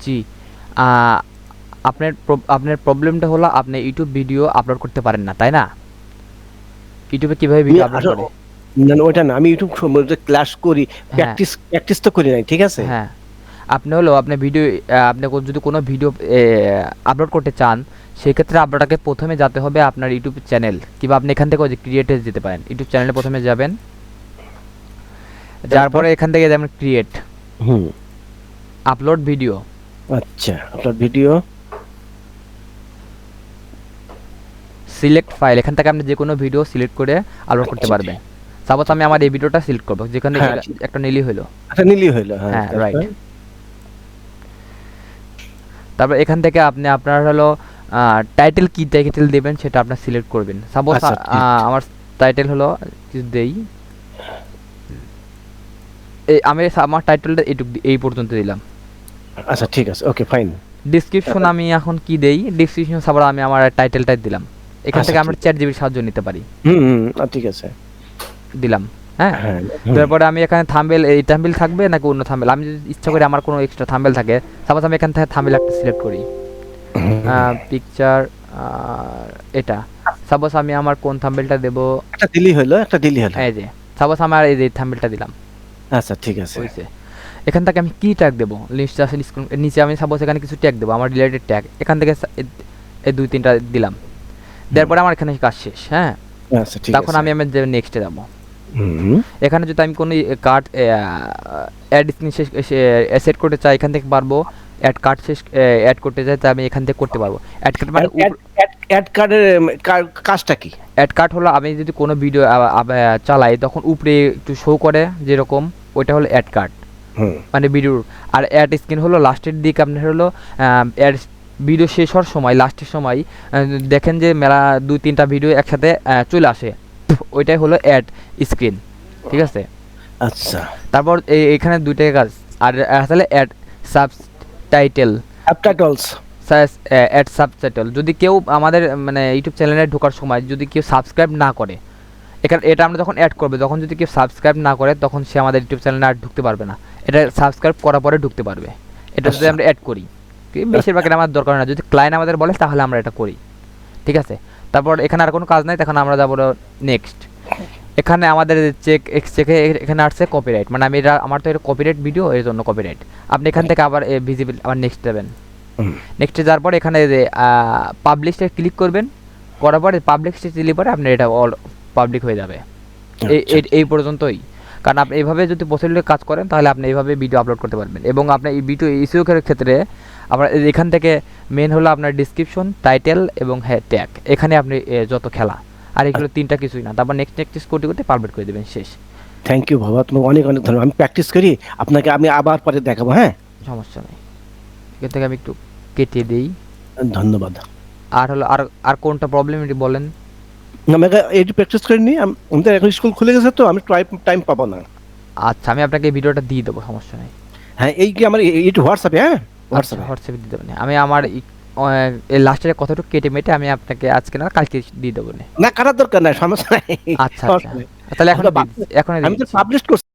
জি। আ আপনার প্রবলেমটা হলো আপনি ইউটিউব ভিডিও আপলোড করতে পারেন না, তাই না? ইউটিউবে কিভাবে আমি ভিডিও আপলোড আসলে করে? না, না ওইটা না। আমি ইউটিউব সম্বন্ধে ক্লাস করি। হ্যাঁ, প্র্যাকটিস তো করি নাই। ঠিক আছে? হ্যাঁ। আপনি হলো আপনি ভিডিও আপনি যদি কোনো ভিডিও আপলোড করতে চান, সেক্ষেত্রে আপনাকে ১ম এ যেতে হবে আপনার ইউটিউব চ্যানেল, কিংবা আপনি এখান থেকে ওই যে ক্রিয়েটে যেতে পারেন। ইউটিউব চ্যানেলে ১ম এ যাবেন। যার তারপর? পরে এখান থেকে যাবেন ক্রিয়েট, হুম। আপলোড ভিডিও, আচ্ছা। আপনার ভিডিও সিলেক্ট ফাইল। এখান থেকে আপনি যেকোনো ভিডিও সিলেক্ট করে আপলোড করতে আচ্ছা, পারবেন। সাপোজ আমি আমার এই ভিডিওটা সিলেক্ট করব, যেখানে হ্যাঁ, ঠিক। একটা নিলেই হলো। আচ্ছা নিলেই হইলো। হ্যাঁ, হ্যাঁ, রাইট। তারপর? তারপর এখান থেকে আপনি আপনার হলো টাইটেল, কি টাইটেল দেবেন সেটা আপনার সিলেক্ট করবেন। সাপোজ আচ্ছা ঠিক। আমার টাইটেল হলো কিছু দেই। আমি আমার টাইটেলটা এই পর্যন্ত দিলাম। আচ্ছা ঠিক আছে। Okay fine. ডেসক্রিপশন আমি এখন কি দেই? ডেসক্রিপশন সাপোজ আমি আমার টাইটেলটাই দিলাম। এখান আচ্ছা থেকে আমরা ঠিক। চ্যাট জিবির সাহায্য নিতে পারি। হুম, হুম। ঠিক আছে। দিলাম। হ্যাঁ? হ্যাঁ, হুম, তারপরে আমি এখানে থাম্বনেল, এই থাম্বনেল থাকবে নাকি অন্য থাম্বনেল? আমি যদি ইচ্ছা করি আমার কোনো এক্সট্রা থাম্বনেল থাকে, সাপোজ আমি এখান থেকে থাম্বনেল একটা সিলেক্ট করি। হুম। পিকচার এটা। সাপোজ আমি আমার কোন থাম্বনেলটা দেব? একটা দিলেই হইলো, একটা দিলেই হলো। এই যে, সাপোজ আমার এই যে থাম্বনেলটা দিলাম। আচ্ছা ঠিক আছে। হইছে। এখান থেকে আমি কি ট্যাগ দেব? লিস্ট আছে নিচে, আমি সাপোজ এখানে কিছু ট্যাগ দেব, আমার রিলেটেড ট্যাগ। এখান থেকে এই ২-৩ টা দিলাম। দেওয়ার হুম। পরে আমার এখানে কাজ শেষ। হ্যাঁ? আচ্ছা ঠিক তখন আছে। আমি আমার নেক্সটে যাব। হুম। এখানে যদি আমি কোনো কার্ড অ্যাড স্ক্রিন শেষ সেট করতে চাই, এখান থেকে পারবো। অ্যাড কার্ড শেষ অ্যাড করতে চাই, তা আমি এখান থেকে করতে পারবো। অ্যাড কার্ড মানে অ্যাড কার্ডের কাজটা কি? অ্যাড কার্ড হলো আমি যদি কোনো ভিডিও চালাই, তখন উপরে একটু শো করে যেরকম, ওইটা হলো অ্যাড কার্ড। হুম। মানে ভিডিওর। আর অ্যাড স্ক্রিন হলো লাস্টের দিকে আপনার হলো অ্যাড ভিডিও শেষ হওয়ার সময়, লাস্টের সময় দেখেন যে মেলা ২-৩ টা ভিডিও একসাথে চলে আসে। ওইটাই হলো অ্যাড স্ক্রিন। ঠিক আছে? আচ্ছা। তারপর এখানে ২ টাই কাজ। আর আসলে add subtitle, subtitles. Add subtitle. যদি কেউ আমাদের মানে ইউটিউব চ্যানেলে ঢোকার সময় যদি কেউ সাবস্ক্রাইব না করে, এখানে এটা আমরা যখন অ্যাড করবে, তখন যদি কেউ সাবস্ক্রাইব না করে, তখন সে আমাদের ইউটিউব চ্যানেলে আর ঢুকতে পারবে না। এটা সাবস্ক্রাইব করার পরে ঢুকতে পারবে। এটা যদি আচ্ছা। আমরা অ্যাড করি, বেশিরভাগ এটা আমার দরকার হয় না। যদি ক্লায়েন্ট আমাদের বলে তাহলে আমরা এটা করি। ঠিক আছে? তারপর এখানে আর কোনো কাজ নাই, তখন আমরা যাবো নেক্সট। এখানে আমাদের চেকে এখানে আসছে কপিরাইট, মানে আমি এটা, আমার তো এটা কপিরাইট ভিডিও, এর জন্য কপিরাইট। আপনি এখান থেকে আবার ভিজিবল, আবার নেক্সট যাবেন। হুম। নেক্সটে যাওয়ার পর এখানে যে পাবলিশে ক্লিক করবেন। করার পরে পাবলিশে দিলে পরে আপনার এটা অল পাবলিক হয়ে যাবে। আচ্ছা। এই পর্যন্তই। কারণ আপনি এইভাবে যদি প্রচলিত কাজ করেন, তাহলে আপনি এইভাবে ভিডিও আপলোড করতে পারবেন। এবং আপনার এই ভিডিও ইস্যু ক্ষেত্রে আপনার এখান থেকে মেন হলো আপনার ডিসক্রিপশন, টাইটেল এবং ট্যাগ। এখানে আপনি যত খেলা। আর এগুলো ৩টা কিছুই না। তারপর নেক্সট করতে করতে পারফেক্ট করে দেবেন, শেষ। থ্যাংক ইউ বাবা। তোমাকে অনেক, অনেক ধন্যবাদ। আমি প্র্যাকটিস করি। আপনাকে আমি আবার পরে দেখাবো, হ্যাঁ? সমস্যা নেই। এখান থেকে আমি একটু কেটে দেই। ধন্যবাদ। আর হলো আর কোনটা প্রবলেম এটি বলেন? আমাকে এইটু প্র্যাকটিস করে নিই। আমাদের এখন স্কুল খুলে গেছে তো আমি টাইম পাবো না। আচ্ছা, আমি আপনাকে এই ভিডিওটা দিয়ে দেবো, সমস্যা নেই। হ্যাঁ, এই কি আমার এইটু হোয়াটসঅ্যাপে, হ্যাঁ? আচ্ছা, হোয়াটসঅ্যাপে। হোয়াটসঅ্যাপে দিয়ে দেবেন। আমি আমার এই লাস্টের কথাটুকু কেটে মেটে আমি আপনাকে আজকে না কালকে দিয়ে দেবো। না কাটার দরকার নাই, সমস্যা নাই। আচ্ছা, আচ্ছা। সমস্যা নাই। তাহলে এখন আমরা এখনই দিয়ে আমি তো দিচ্ছি। পাবলিশ করছি।